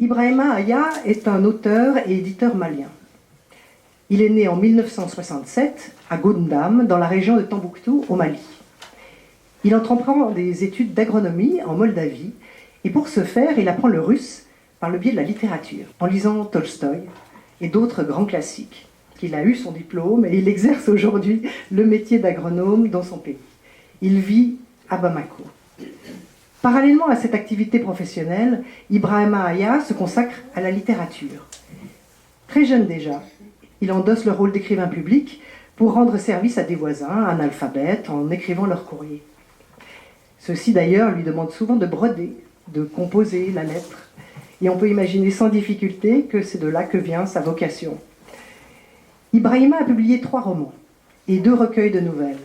Ibrahima Aya est un auteur et éditeur malien. Il est né en 1967 à Goundam, dans la région de Tombouctou, au Mali. Il entreprend des études d'agronomie en Moldavie et pour ce faire, il apprend le russe par le biais de la littérature, en lisant Tolstoï et d'autres grands classiques. Il a eu son diplôme et il exerce aujourd'hui le métier d'agronome dans son pays. Il vit à Bamako. Parallèlement à cette activité professionnelle, Ibrahima Aya se consacre à la littérature. Très jeune déjà, il endosse le rôle d'écrivain public pour rendre service à des voisins analphabètes en écrivant leurs courriers. Ceux-ci d'ailleurs lui demandent souvent de broder, de composer la lettre. Et on peut imaginer sans difficulté que c'est de là que vient sa vocation. Ibrahima a publié 3 romans et 2 recueils de nouvelles.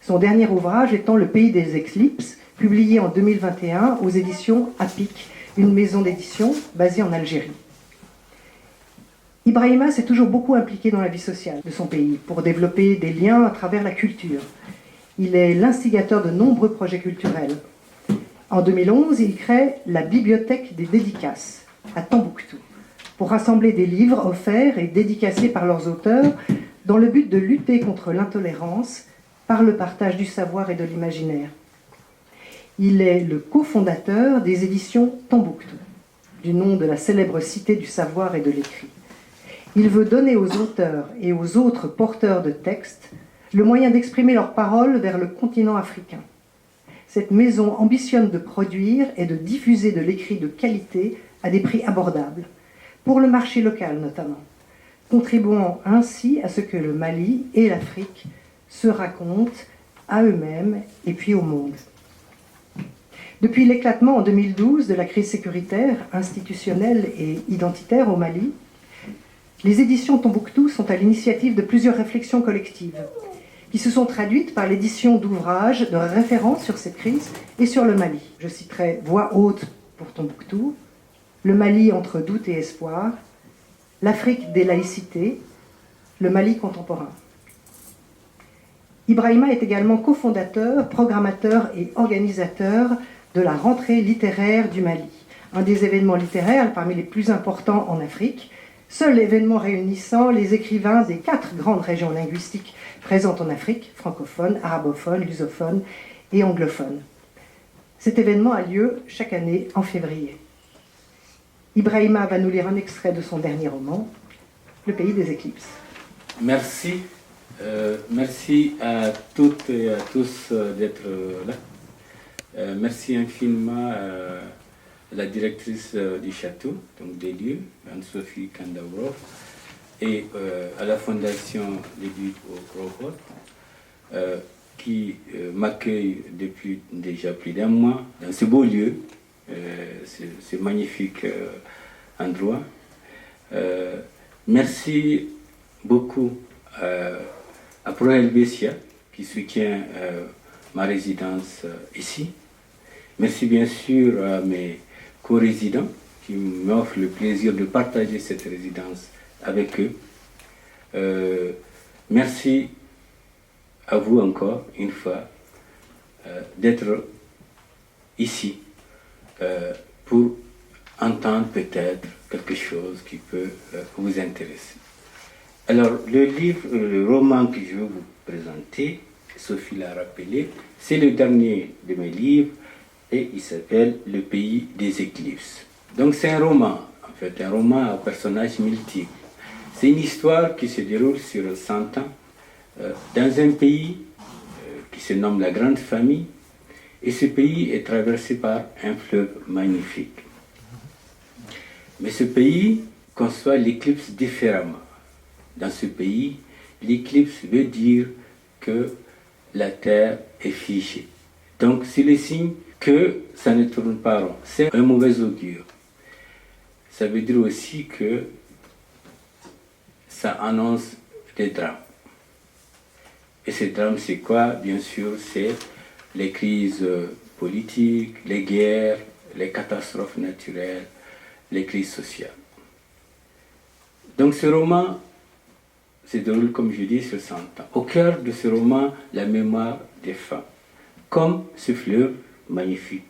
Son dernier ouvrage étant Le pays des éclipses, publié en 2021 aux éditions APIC, une maison d'édition basée en Algérie. Ibrahima s'est toujours beaucoup impliqué dans la vie sociale de son pays pour développer des liens à travers la culture. Il est l'instigateur de nombreux projets culturels. En 2011, il crée la Bibliothèque des dédicaces à Tombouctou pour rassembler des livres offerts et dédicacés par leurs auteurs dans le but de lutter contre l'intolérance par le partage du savoir et de l'imaginaire. Il est le cofondateur des éditions Tombouctou, du nom de la célèbre cité du savoir et de l'écrit. Il veut donner aux auteurs et aux autres porteurs de textes le moyen d'exprimer leurs paroles vers le continent africain. Cette maison ambitionne de produire et de diffuser de l'écrit de qualité à des prix abordables, pour le marché local notamment, contribuant ainsi à ce que le Mali et l'Afrique se racontent à eux-mêmes et puis au monde. Depuis l'éclatement en 2012 de la crise sécuritaire, institutionnelle et identitaire au Mali, les éditions Tombouctou sont à l'initiative de plusieurs réflexions collectives qui se sont traduites par l'édition d'ouvrages de référence sur cette crise et sur le Mali. Je citerai Voix haute pour Tombouctou, Le Mali entre doute et espoir, L'Afrique des laïcités, Le Mali contemporain. Ibrahima est également cofondateur, programmateur et organisateur de la rentrée littéraire du Mali, un des événements littéraires parmi les plus importants en Afrique, seul événement réunissant les écrivains des 4 grandes régions linguistiques présentes en Afrique, francophone, arabophone, lusophone et anglophone. Cet événement a lieu chaque année en février. Ibrahima va nous lire un extrait de son dernier roman, Le pays des éclipses. Merci. Merci à toutes et à tous d'être là. Merci infiniment à la directrice du château, donc des lieux, Anne-Sophie Kandaouro, et à la fondation Lévi Crawford, qui m'accueille depuis déjà plus d'1 mois dans ce beau lieu, ce magnifique endroit. Merci beaucoup à Pro Helvetia qui soutient ma résidence ici. Merci bien sûr à mes co-résidents qui m'offrent le plaisir de partager cette résidence avec eux. Merci à vous encore une fois d'être ici pour entendre peut-être quelque chose qui peut vous intéresser. Alors, le roman que je vais vous présenter, Sophie l'a rappelé, c'est le dernier de mes livres et il s'appelle Le pays des éclipses. Donc c'est un roman, en fait, un roman à personnages multiples. C'est une histoire qui se déroule sur 100 ans dans un pays qui se nomme la Grande Famille, et ce pays est traversé par un fleuve magnifique. Mais ce pays conçoit l'éclipse différemment. Dans ce pays, l'éclipse veut dire que la Terre est figée. Donc c'est le signe que ça ne tourne pas rond. C'est un mauvais augure. Ça veut dire aussi que ça annonce des drames. Et ces drames, c'est quoi? Bien sûr, c'est les crises politiques, les guerres, les catastrophes naturelles, les crises sociales. Donc ce roman se déroule, comme je dis, sur 100 ans. Au cœur de ce roman, la mémoire des femmes, comme ce fleuve magnifique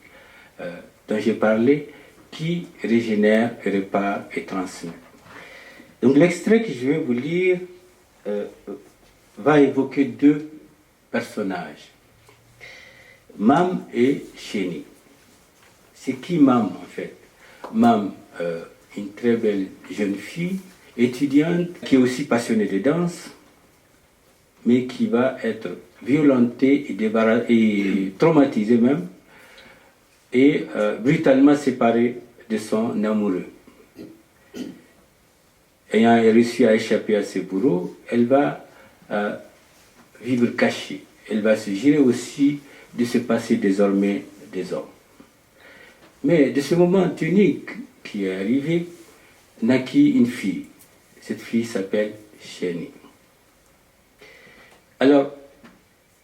dont j'ai parlé, qui régénère, répare et transmet. Donc l'extrait que je vais vous lire va évoquer deux personnages, Mam et Chéni. C'est qui Mam en fait? Mam, une très belle jeune fille, étudiante, qui est aussi passionnée de danse, mais qui va être violentée et traumatisée même, et brutalement séparée de son amoureux. Ayant réussi à échapper à ses bourreaux, elle va vivre cachée. Elle va se jurer aussi de se passer désormais des hommes. Mais de ce moment unique qui est arrivé, naquit une fille. Cette fille s'appelle Chéni. Alors,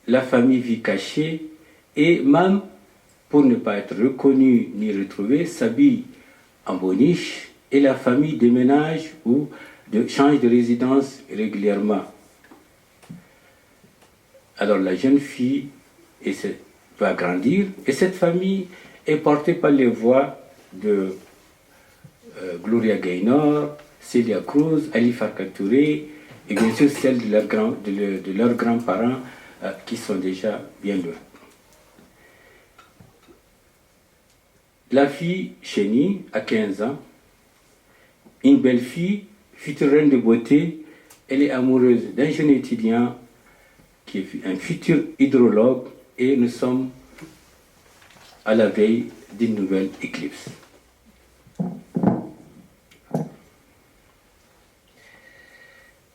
la famille vit cachée et Mam, pour ne pas être reconnue ni retrouvée, s'habille en boniche et la famille déménage ou change de résidence régulièrement. Alors la jeune fille va grandir et cette famille est portée par les voix de Gloria Gaynor, Celia Cruz, Ali Farka Touré et bien sûr celles de leurs grands-parents qui sont déjà bien loin. La fille Chéni a 15 ans, une belle fille, future reine de beauté. Elle est amoureuse d'un jeune étudiant qui est un futur hydrologue et nous sommes à la veille d'une nouvelle éclipse.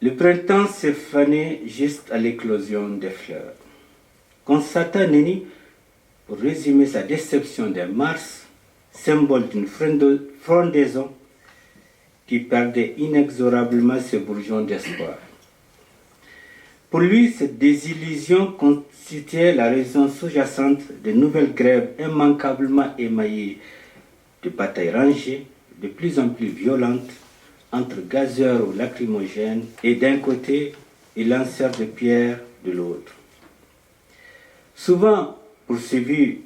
Le printemps s'est fané juste à l'éclosion des fleurs. Constata Neni, pour résumer sa déception de Mars, symbole d'une frondaison qui perdait inexorablement ses bourgeons d'espoir. Pour lui, cette désillusion constituait la raison sous-jacente de nouvelles grèves immanquablement émaillées de batailles rangées, de plus en plus violentes, entre gazeurs ou lacrymogènes et d'un côté et lanceurs de pierres de l'autre. Souvent poursuivis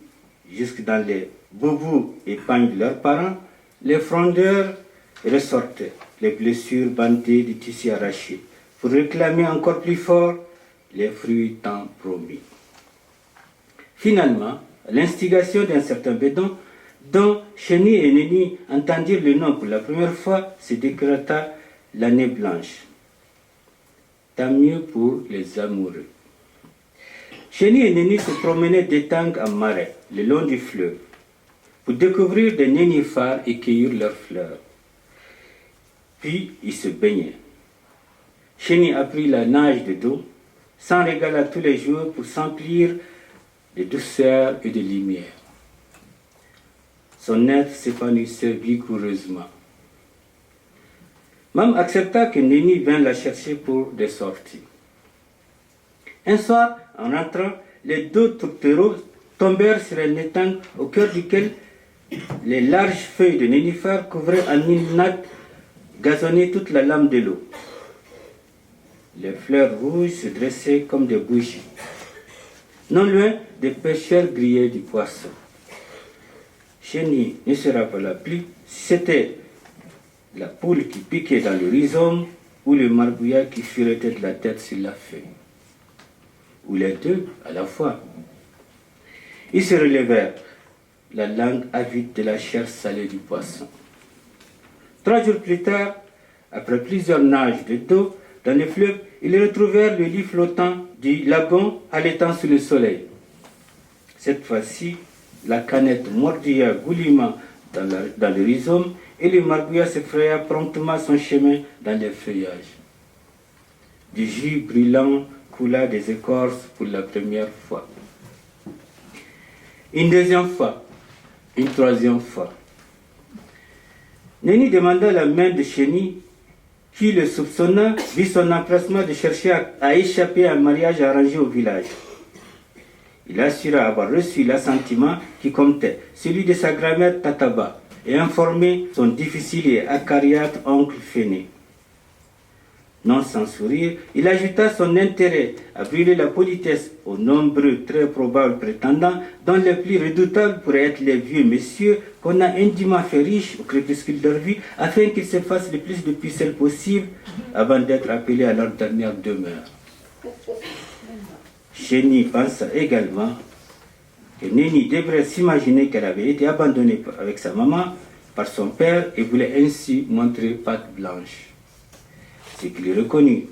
jusque dans les boubous et pagnes de leurs parents, les frondeurs ressortaient, les blessures bandées du tissu arraché, pour réclamer encore plus fort les fruits tant promis. Finalement, à l'instigation d'un certain Bédon, dont Chéni et Neni entendirent le nom pour la première fois, se décréta l'année blanche. Tant mieux pour les amoureux. Chéni et Neni se promenaient d'étang en marais, le long du fleuve, pour découvrir des nénuphars et cueillir leurs fleurs. Puis ils se baignaient. Chéni apprit la nage de dos, s'en régala tous les jours pour s'emplir de douceur et de lumière. Son être s'épanouissait vigoureusement. Mam accepta que Neni vint la chercher pour des sorties. Un soir, en rentrant, les deux tourtereaux tombèrent sur un étang au cœur duquel les larges feuilles de nénuphar couvraient en une natte gazonnée toute la lame de l'eau. Les fleurs rouges se dressaient comme des bougies. Non loin, des pêcheurs grillaient du poisson. Chéni ne se rappela plus si c'était la poule qui piquait dans le rhizome ou le margouillat qui furetait de la tête sur la feuille. Ou les deux à la fois. Ils se relevèrent, la langue avide de la chair salée du poisson. 3 jours plus tard, après plusieurs nages de dos dans le fleuve, ils retrouvèrent le lit flottant du lagon allaitant sous le soleil. Cette fois-ci, la canette mordilla goulûment dans le rhizome et le margouillat se fraya promptement son chemin dans les feuillages. Du jus brûlant coula des écorces pour la première fois. Une deuxième fois, une troisième fois. Neni demanda la main de Chéni, qui le soupçonna, vit son empressement de chercher à échapper à un mariage arrangé au village. Il assura avoir reçu l'assentiment qui comptait, celui de sa grand-mère Tataba, et informé son difficile et acariâtre oncle Féné. Non sans sourire, il ajouta son intérêt à brûler la politesse aux nombreux très probables prétendants, dont les plus redoutables pourraient être les vieux messieurs qu'on a indûment fait riches au crépuscule de leur vie, afin qu'ils se fassent le plus de pucelles possible avant d'être appelés à leur dernière demeure. Chénie pensa également que Néni devrait s'imaginer qu'elle avait été abandonnée avec sa maman par son père et voulait ainsi montrer patte blanche. C'est qu'il reconnut.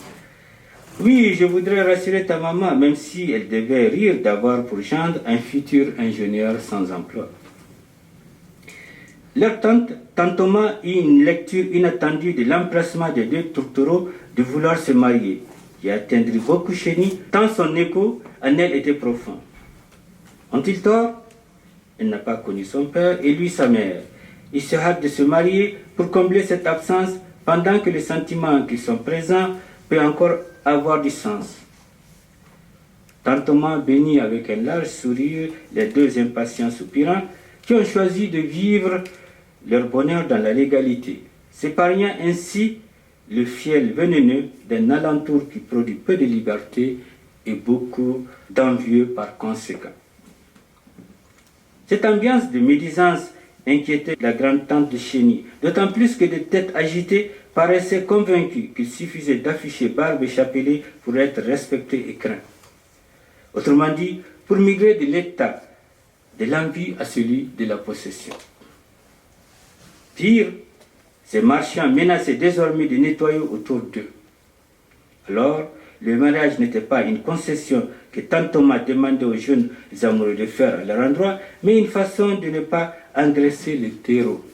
Oui, je voudrais rassurer ta maman, même si elle devait rire d'avoir pour gendre un futur ingénieur sans emploi. Leur tante Thomas eut une lecture inattendue de l'empressement des deux tourtereaux de vouloir se marier, qui atteindrit beaucoup Chénie, tant son écho en elle était profond. Ont-ils tort? Elle n'a pas connu son père et lui sa mère. Ils se hâtent de se marier pour combler cette absence pendant que les sentiments qui sont présents peuvent encore avoir du sens. Thomas bénit avec un large sourire les deux impatients soupirants qui ont choisi de vivre leur bonheur dans la légalité, s'épargnant ainsi le fiel veneneux d'un alentour qui produit peu de liberté et beaucoup d'envieux par conséquent. Cette ambiance de médisance inquiétait la grande-tante de Chénie, d'autant plus que des têtes agitées paraissaient convaincues qu'il suffisait d'afficher barbe et chapelet pour être respecté et craint. Autrement dit, pour migrer de l'état de l'envie à celui de la possession. Pire, ces marchands menaçaient désormais de nettoyer autour d'eux. Alors, le mariage n'était pas une concession que Thomas demandait aux jeunes amoureux de faire à leur endroit, mais une façon de ne pas engraisser le terreau.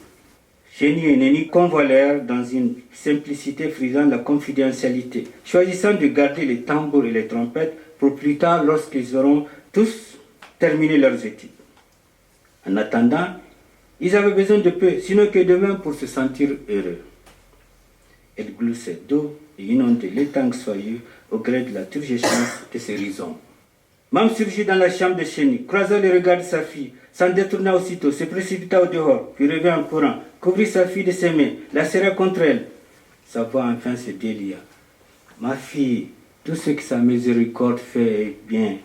Chénie et Néni convolèrent dans une simplicité frisant la confidentialité, choisissant de garder les tambours et les trompettes pour plus tard lorsqu'ils auront tous terminé leurs études. En attendant, ils avaient besoin de peu, sinon que de même pour se sentir heureux. Elle gloussait d'eau et inondait l'étang soyeux au gré de la turgescence de ses rhizomes. Mam surgit dans la chambre de Chénie, croisa le regard de sa fille, s'en détourna aussitôt, se précipita au dehors, puis revint en courant, couvrit sa fille de ses mains, la serra contre elle. Sa voix enfin se délia. Ma fille, tout ce que sa miséricorde fait est bien.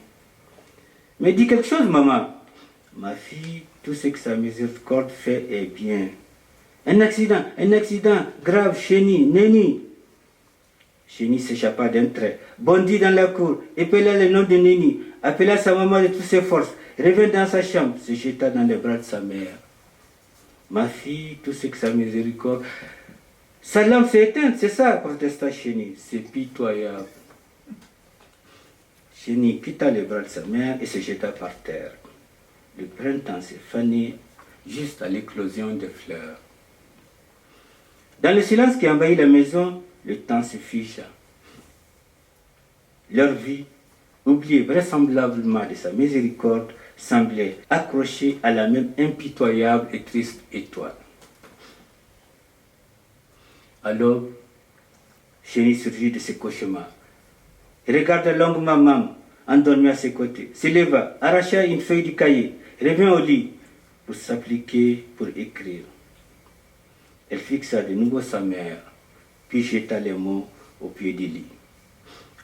Mais dis quelque chose, maman. Ma fille, tout ce que sa miséricorde fait est bien. Un accident grave, Chénie, Néni. Chénie s'échappa d'un trait, bondit dans la cour, épela le nom de Néni, appela sa maman de toutes ses forces, revint dans sa chambre, se jeta dans les bras de sa mère. Ma fille, tout ce que sa miséricorde... Sa lampe s'est éteinte, c'est ça, protesta Chénie. C'est pitoyable. Chénie quitta les bras de sa mère et se jeta par terre. Le printemps s'est fané juste à l'éclosion des fleurs. Dans le silence qui envahit la maison, le temps se figea. Leur vie, oubliée vraisemblablement de sa miséricorde, semblait accrochée à la même impitoyable et triste étoile. À l'aube, Chénie surgit de ses cauchemars. Il regarda longuement Mam, endormie à ses côtés, se leva, arracha une feuille du cahier, revint au lit pour s'appliquer pour écrire. Elle fixa de nouveau sa mère, puis jeta les mots au pied du lit.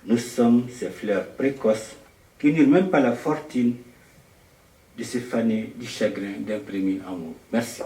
Nous sommes ces fleurs précoces qui n'eurent même pas la fortune de se faner du chagrin d'un premier amour. Merci.